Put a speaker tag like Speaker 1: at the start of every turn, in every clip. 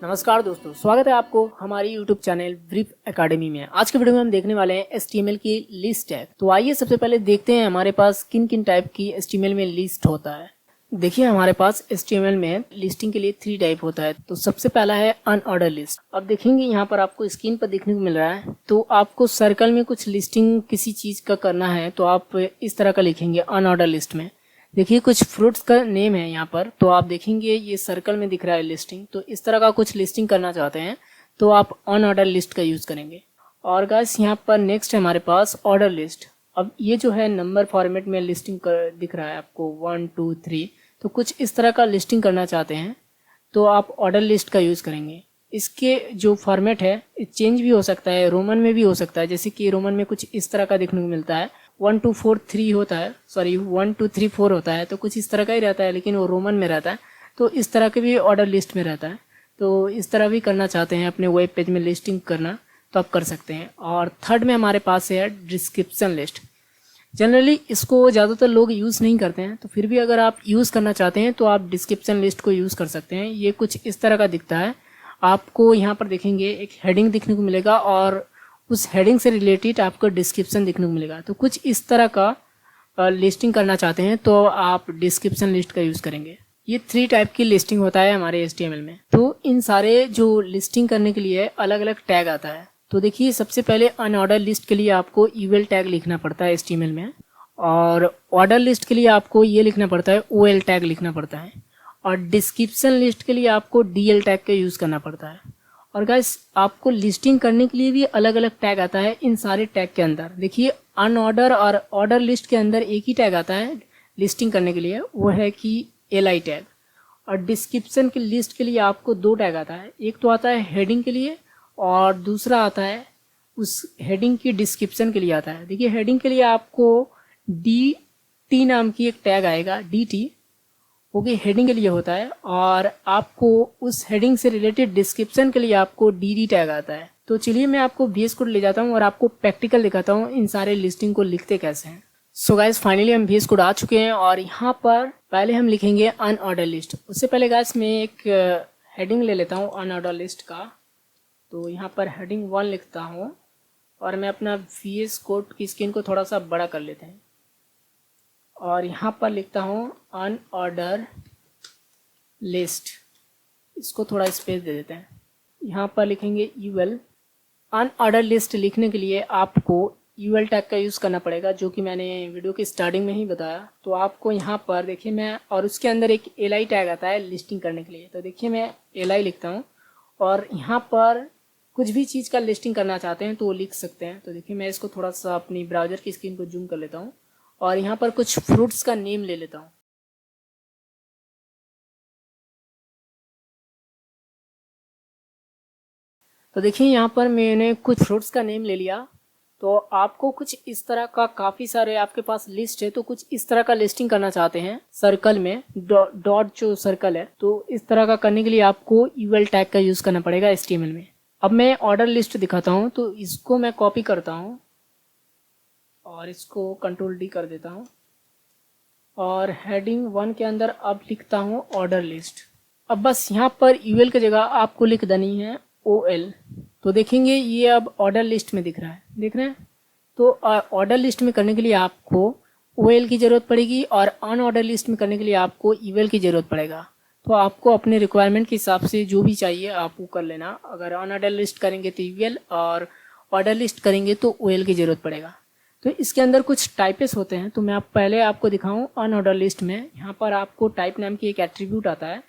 Speaker 1: नमस्कार दोस्तों, स्वागत है आपको हमारी YouTube चैनल ब्रीफ एकेडमी में। आज के वीडियो में हम देखने वाले हैं HTML की लिस्ट टैग। तो आइए सबसे पहले देखते हैं हमारे पास किन किन टाइप की HTML में लिस्ट होता है। देखिए हमारे पास HTML में लिस्टिंग के लिए 3 टाइप होता है। तो सबसे पहला है अनऑर्डर लिस्ट। अब देखेंगे यहाँ पर आपको स्क्रीन पर देखने को मिल रहा है। तो आपको सर्कल में कुछ लिस्टिंग किसी चीज का करना है तो आप इस तरह का लिखेंगे अनऑर्डर लिस्ट में। देखिए कुछ फ्रूट्स का नेम है यहाँ पर, तो आप देखेंगे ये सर्कल में दिख रहा है लिस्टिंग। तो इस तरह का कुछ लिस्टिंग करना चाहते हैं तो आप अनऑर्डर लिस्ट का यूज करेंगे। और गाइस यहाँ पर नेक्स्ट है हमारे पास ऑर्डर लिस्ट। अब ये जो है नंबर फॉर्मेट में लिस्टिंग दिख रहा है आपको 1 2 3। तो कुछ इस तरह का लिस्टिंग करना चाहते हैं तो आप ऑर्डर लिस्ट का यूज करेंगे। इसके जो फॉर्मेट है चेंज भी हो सकता है, रोमन में भी हो सकता है। जैसे कि रोमन में कुछ इस तरह का देखने को मिलता है 1 2 4 3 होता है, 1 2 3 4 होता है। तो कुछ इस तरह का ही रहता है, लेकिन वो रोमन में रहता है। तो इस तरह के भी ऑर्डर लिस्ट में रहता है। तो इस तरह भी करना चाहते हैं अपने वेब पेज में लिस्टिंग करना तो आप कर सकते हैं। और थर्ड में हमारे पास है डिस्क्रिप्शन लिस्ट। जनरली इसको ज़्यादातर लोग यूज़ नहीं करते हैं, तो फिर भी अगर आप यूज़ करना चाहते हैं तो आप डिस्क्रिप्शन लिस्ट को यूज़ कर सकते हैं। ये कुछ इस तरह का दिखता है। आपको यहाँ पर देखेंगे एक हेडिंग दिखने को मिलेगा और उस हेडिंग से रिलेटेड आपको डिस्क्रिप्शन दिखने को मिलेगा। तो कुछ इस तरह का लिस्टिंग करना चाहते हैं तो आप डिस्क्रिप्शन लिस्ट का यूज़ करेंगे। ये 3 टाइप की लिस्टिंग होता है हमारे HTML में। तो इन सारे जो लिस्टिंग करने के लिए अलग अलग टैग आता है। तो देखिए सबसे पहले अनऑर्डर लिस्ट के लिए आपको UL टैग लिखना पड़ता है HTML में, और ऑर्डर लिस्ट के लिए आपको ये लिखना पड़ता है OL टैग लिखना पड़ता है, और डिस्क्रिप्शन लिस्ट के लिए आपको DL टैग का यूज़ करना पड़ता है। और गाइस आपको लिस्टिंग करने के लिए भी अलग अलग टैग आता है इन सारे टैग के अंदर। देखिए अनऑर्डर और ऑर्डर लिस्ट के अंदर एक ही टैग आता है लिस्टिंग करने के लिए, वो है कि LI टैग। और डिस्क्रिप्शन की लिस्ट के लिए आपको 2 टैग आता है। एक तो आता है हेडिंग के लिए और दूसरा आता है उस हेडिंग की डिस्क्रिप्शन के लिए आता है। देखिए हेडिंग के लिए आपको DT नाम की एक टैग आएगा, DT, वो भी हेडिंग के लिए होता है। और आपको उस हेडिंग से रिलेटेड डिस्क्रिप्शन के लिए आपको DD टैग आता है। तो चलिए मैं आपको VS कोड ले जाता हूँ और आपको प्रैक्टिकल दिखाता हूँ इन सारे लिस्टिंग को लिखते कैसे हैं। सो गाइस फाइनली हम VS कोड आ चुके हैं और यहाँ पर पहले हम लिखेंगे अनऑर्डर लिस्ट। उससे पहले गाइस मैं एक हेडिंग ले लेता हूँ अनऑर्डर लिस्ट का। तो यहाँ पर हेडिंग 1 लिखता हूँ और मैं अपना VS कोड की स्क्रीन को थोड़ा सा बड़ा कर लेते हैं और यहाँ पर लिखता हूँ अनऑर्डर लिस्ट। इसको थोड़ा स्पेस दे देते हैं। यहाँ पर लिखेंगे UL। अनऑर्डर लिस्ट लिखने के लिए आपको UL टैग का यूज़ करना पड़ेगा, जो कि मैंने वीडियो की स्टार्टिंग में ही बताया। तो आपको यहाँ पर देखिए मैं, और उसके अंदर एक LI टैग आता है लिस्टिंग करने के लिए। तो देखिए मैं LI लिखता हूँ और यहाँ पर कुछ भी चीज़ का लिस्टिंग करना चाहते हैं तो वो लिख सकते हैं। तो देखिए मैं इसको थोड़ा सा अपनी ब्राउज़र की स्क्रीन को जूम कर लेता हूँ और यहाँ पर कुछ फ्रूट्स का नेम ले लेता हूँ। तो देखिए यहाँ पर मैंने कुछ फ्रूट्स का नेम ले लिया। तो आपको कुछ इस तरह का, काफ़ी सारे आपके पास लिस्ट है, तो कुछ इस तरह का लिस्टिंग करना चाहते हैं सर्कल में, डॉट जो सर्कल है। तो इस तरह का करने के लिए आपको UL टैग का यूज़ करना पड़ेगा HTML में। अब मैं ऑर्डर लिस्ट दिखाता हूँ। तो इसको मैं कॉपी करता हूँ और इसको Ctrl D कर देता हूँ और हेडिंग 1 के अंदर अब लिखता हूँ ऑर्डर लिस्ट। अब बस यहाँ पर UL की जगह आपको लिख देनी है OL। तो देखेंगे ये अब ऑर्डर लिस्ट में दिख रहा है, देख रहे हैं। तो ऑर्डर लिस्ट में करने के लिए आपको OL की ज़रूरत पड़ेगी और अनऑर्डर लिस्ट में करने के लिए आपको UL की ज़रूरत पड़ेगा। तो आपको अपने रिक्वायरमेंट के हिसाब से जो भी चाहिए आप वो कर लेना। अगर अनऑर्डर लिस्ट करेंगे तो UL, और ऑर्डर लिस्ट करेंगे तो OL की ज़रूरत पड़ेगा। तो इसके अंदर कुछ टाइप्स होते हैं। तो मैं पहले आपको दिखाऊं अनऑर्डर लिस्ट में। यहाँ पर आपको टाइप नाम की एक एट्रीब्यूट आता है।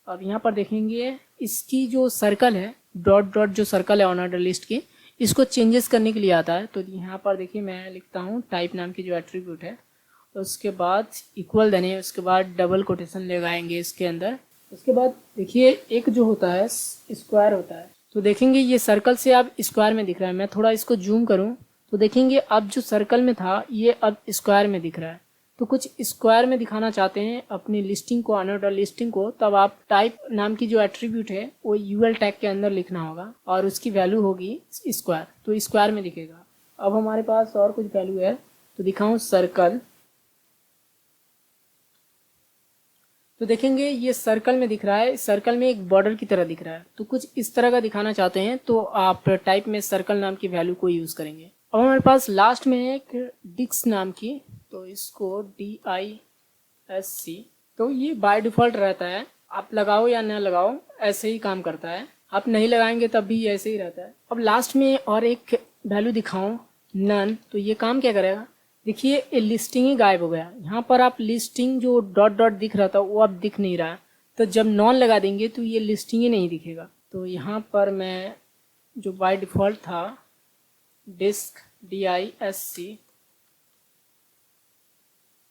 Speaker 1: अब यहाँ पर देखेंगे इसकी जो सर्कल है, डॉट डॉट जो सर्कल है अनऑर्डर लिस्ट की, इसको चेंजेस करने के लिए आता है। तो यहाँ पर देखिए मैं लिखता हूँ टाइप नाम की जो एट्रीब्यूट है, उसके बाद इक्वल देने, उसके बाद डबल कोटेशन लगाएंगे इसके अंदर। उसके बाद देखिए एक जो होता है स्क्वायर होता है। तो देखेंगे ये सर्कल से अब स्क्वायर में दिख रहा है। मैं थोड़ा इसको जूम करूँ तो देखेंगे अब जो सर्कल में था ये अब स्क्वायर में दिख रहा है। तो कुछ स्क्वायर में दिखाना चाहते हैं अपनी लिस्टिंग को, अनऑर्डर लिस्टिंग को, तब आप टाइप नाम की जो एट्रीब्यूट है वो UL टैग के अंदर लिखना होगा और उसकी वैल्यू होगी स्क्वायर। तो स्क्वायर में दिखेगा। अब हमारे पास और कुछ वैल्यू है, तो दिखाऊं सर्कल। तो देखेंगे ये सर्कल में दिख रहा है, सर्कल में एक बॉर्डर की तरह दिख रहा है। तो कुछ इस तरह का दिखाना चाहते हैं तो आप टाइप में सर्कल नाम की वैल्यू को यूज़ करेंगे। अब हमारे पास लास्ट में है एक डिस्क नाम की, तो इसको DISC, तो ये बाय डिफ़ॉल्ट रहता है, आप लगाओ या ना लगाओ ऐसे ही काम करता है, आप नहीं लगाएंगे तब भी ऐसे ही रहता है। अब लास्ट में और एक वैल्यू दिखाऊं नन, तो ये काम क्या करेगा, देखिए ये लिस्टिंग ही गायब हो गया। यहाँ पर आप लिस्टिंग जो डॉट डॉट दिख रहा था वो अब दिख नहीं रहा, तो जब नॉन लगा देंगे तो ये लिस्टिंग ही नहीं दिखेगा। तो यहाँ पर मैं जो बाय डिफ़ॉल्ट था डिस्क DISC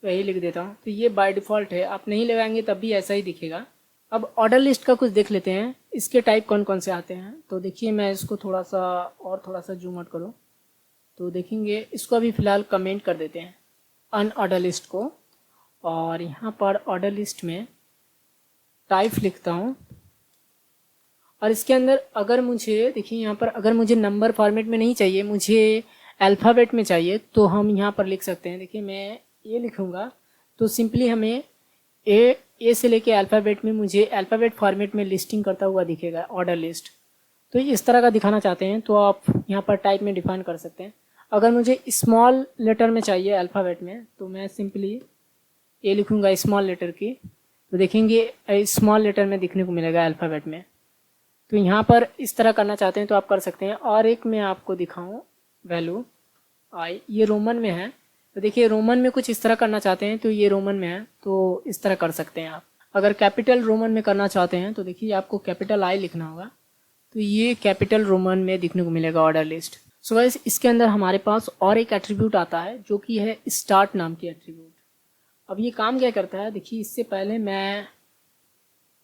Speaker 1: वही लिख देता हूँ, तो ये बाय डिफ़ॉल्ट है, आप नहीं लगाएंगे तब भी ऐसा ही दिखेगा। अब ऑर्डर लिस्ट का कुछ देख लेते हैं, इसके टाइप कौन कौन से आते हैं। तो देखिए मैं इसको थोड़ा सा जूम आउट करूँ तो देखेंगे, इसको अभी फ़िलहाल कमेंट कर देते हैं अन ऑर्डर लिस्ट को, और यहाँ पर ऑर्डर लिस्ट में टाइप लिखता हूँ, और इसके अंदर अगर मुझे देखिए यहाँ पर अगर मुझे नंबर फॉर्मेट में नहीं चाहिए, मुझे अल्फ़ाबेट में चाहिए, तो हम यहाँ पर लिख सकते हैं। देखिए मैं ये लिखूँगा तो सिंपली हमें ए से लेके अल्फ़ाबेट में मुझे अल्फ़ाबेट फॉर्मेट में लिस्टिंग करता हुआ दिखेगा ऑर्डर लिस्ट। तो इस तरह का दिखाना चाहते हैं तो आप यहाँ पर टाइप में डिफाइन कर सकते हैं। अगर मुझे स्मॉल लेटर में चाहिए अल्फ़ाबेट में, तो मैं सिंपली ए लिखूँगा स्मॉल लेटर की, तो देखेंगे स्मॉल लेटर में दिखने को मिलेगा अल्फ़ाबेट में। तो यहाँ पर इस तरह करना चाहते हैं तो आप कर सकते हैं। और एक मैं आपको दिखाऊँ वैल्यू आई, ये रोमन में है, तो देखिए रोमन में कुछ इस तरह करना चाहते हैं तो ये रोमन में है, तो इस तरह कर सकते हैं आप। अगर कैपिटल रोमन में करना चाहते हैं तो देखिए आपको कैपिटल आई लिखना होगा, तो ये कैपिटल रोमन में दिखने को मिलेगा ऑर्डर लिस्ट। सो गाइस इसके अंदर हमारे पास और एक एट्रीब्यूट आता है जो कि है स्टार्ट नाम की एट्रीब्यूट। अब ये काम क्या करता है, देखिए इससे पहले मैं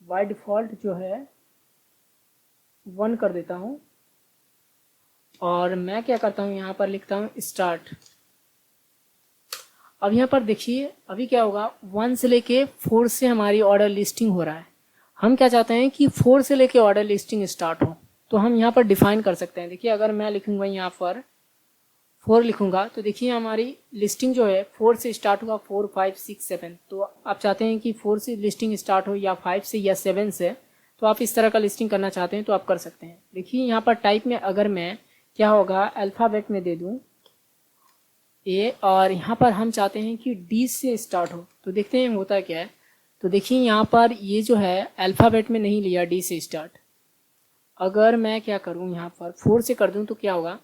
Speaker 1: बाय डिफ़ॉल्ट जो है 1 कर देता हूँ, और मैं क्या करता हूँ यहाँ पर लिखता हूँ स्टार्ट। अब यहाँ पर देखिए अभी क्या होगा, 1 से लेके 4 से हमारी ऑर्डर लिस्टिंग हो रहा है। हम क्या चाहते हैं कि 4 से लेके ऑर्डर लिस्टिंग स्टार्ट हो, तो हम यहाँ पर डिफाइन कर सकते हैं। देखिए अगर मैं लिखूँगा यहाँ पर 4 लिखूँगा तो देखिए हमारी लिस्टिंग जो है 4 से स्टार्ट होगा, 4 5 6 7। तो आप चाहते हैं कि 4 से लिस्टिंग स्टार्ट हो या 5 से या 7 से, तो आप इस तरह का लिस्टिंग करना चाहते हैं तो आप कर सकते हैं। देखिए यहाँ पर टाइप में अगर मैं क्या होगा अल्फ़ाबेट में दे दूँ ए, और यहाँ पर हम चाहते हैं कि डी से स्टार्ट हो, तो देखते हैं होता क्या है। तो देखिए यहाँ पर ये जो है अल्फ़ाबेट में नहीं लिया डी से स्टार्ट। अगर मैं क्या करूँ यहाँ पर 4 से कर दूँ तो क्या होगा,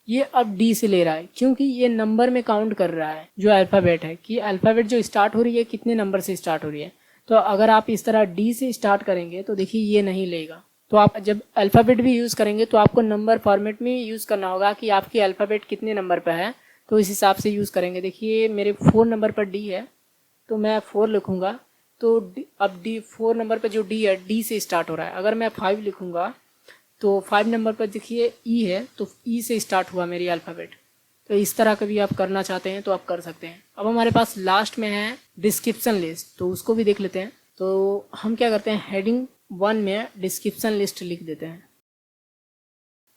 Speaker 1: ये अब डी से ले रहा है, क्योंकि ये नंबर में काउंट कर रहा है जो अल्फ़ाबेट है, कि अल्फ़ाबेट जो स्टार्ट हो रही है कितने नंबर से स्टार्ट हो रही है। तो अगर आप इस तरह डी से स्टार्ट करेंगे तो देखिए ये नहीं लेगा। तो आप जब अल्फ़ाबेट भी यूज़ करेंगे तो आपको नंबर फॉर्मेट में यूज़ करना होगा कि आपकी अल्फ़ाबेट कितने नंबर पर है, तो इस हिसाब से यूज़ करेंगे। देखिए मेरे 4 नंबर पर डी है तो मैं 4 लिखूँगा, तो अब डी 4 नंबर पर जो डी है डी से स्टार्ट हो रहा है। अगर मैं 5 लिखूँगा तो 5 नंबर पर देखिए ई है, तो ई से स्टार्ट हुआ मेरी अल्फ़ाबेट। तो इस तरह का भी आप करना चाहते हैं तो आप कर सकते हैं। अब हमारे पास लास्ट में है डिस्क्रिप्शन लिस्ट, तो उसको भी देख लेते हैं। तो हम क्या करते हैं, हेडिंग 1 में डिस्क्रिप्शन लिस्ट लिख देते हैं।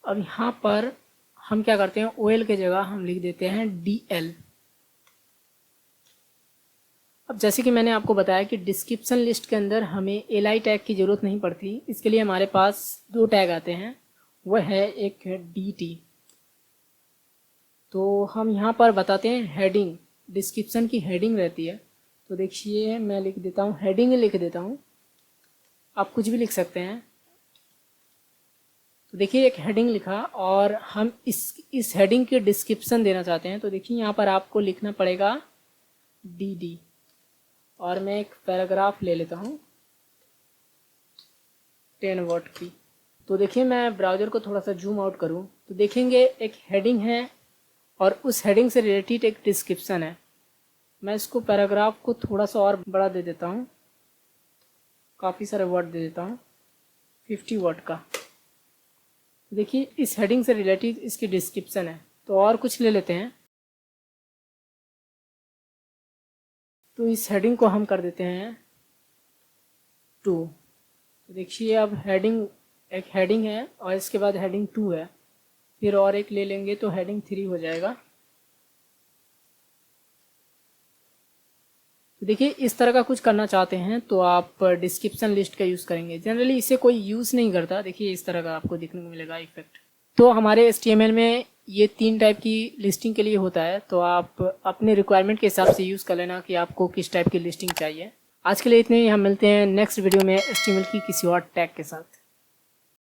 Speaker 1: अब यहाँ पर हम क्या करते हैं, OL के जगह हम लिख देते हैं DL। अब जैसे कि मैंने आपको बताया कि डिस्क्रिप्शन लिस्ट के अंदर हमें LI टैग की ज़रूरत नहीं पड़ती, इसके लिए हमारे पास 2 टैग आते हैं, वह है एक है DT। तो हम यहाँ पर बताते हैं हेडिंग, डिस्क्रिप्शन की हेडिंग रहती है, तो देखिए मैं लिख देता हूँ हेडिंग लिख देता हूँ, आप कुछ भी लिख सकते हैं। तो देखिए एक हेडिंग लिखा, और हम इस हेडिंग की डिस्क्रिप्शन देना चाहते हैं, तो देखिए यहाँ पर आपको लिखना पड़ेगा DD, और मैं एक पैराग्राफ ले लेता हूँ 10 वर्ड की। तो देखिए मैं ब्राउज़र को थोड़ा सा जूम आउट करूँ तो देखेंगे एक हेडिंग है और उस हेडिंग से रिलेटेड एक डिस्क्रिप्शन है। मैं इसको पैराग्राफ को थोड़ा सा और बड़ा दे देता हूँ, काफ़ी सारे वर्ड दे देता हूँ, 50 वर्ड का। देखिए इस हेडिंग से रिलेटेड इसकी डिस्क्रिप्शन है। तो और कुछ ले लेते हैं, तो इस हेडिंग को हम कर देते हैं 2। तो देखिए अब हेडिंग एक हेडिंग है और इसके बाद हेडिंग 2 है, फिर और एक ले लेंगे तो हेडिंग 3 हो जाएगा। देखिए इस तरह का कुछ करना चाहते हैं तो आप डिस्क्रिप्शन लिस्ट का यूज़ करेंगे। जनरली इसे कोई यूज़ नहीं करता। देखिए इस तरह का आपको देखने को मिलेगा इफेक्ट। तो हमारे HTML में ये 3 टाइप की लिस्टिंग के लिए होता है, तो आप अपने रिक्वायरमेंट के हिसाब से यूज़ कर लेना कि आपको किस टाइप की लिस्टिंग चाहिए। आज के लिए इतने ही। हम मिलते हैं नेक्स्ट वीडियो में HTML की किसी और टैग के साथ।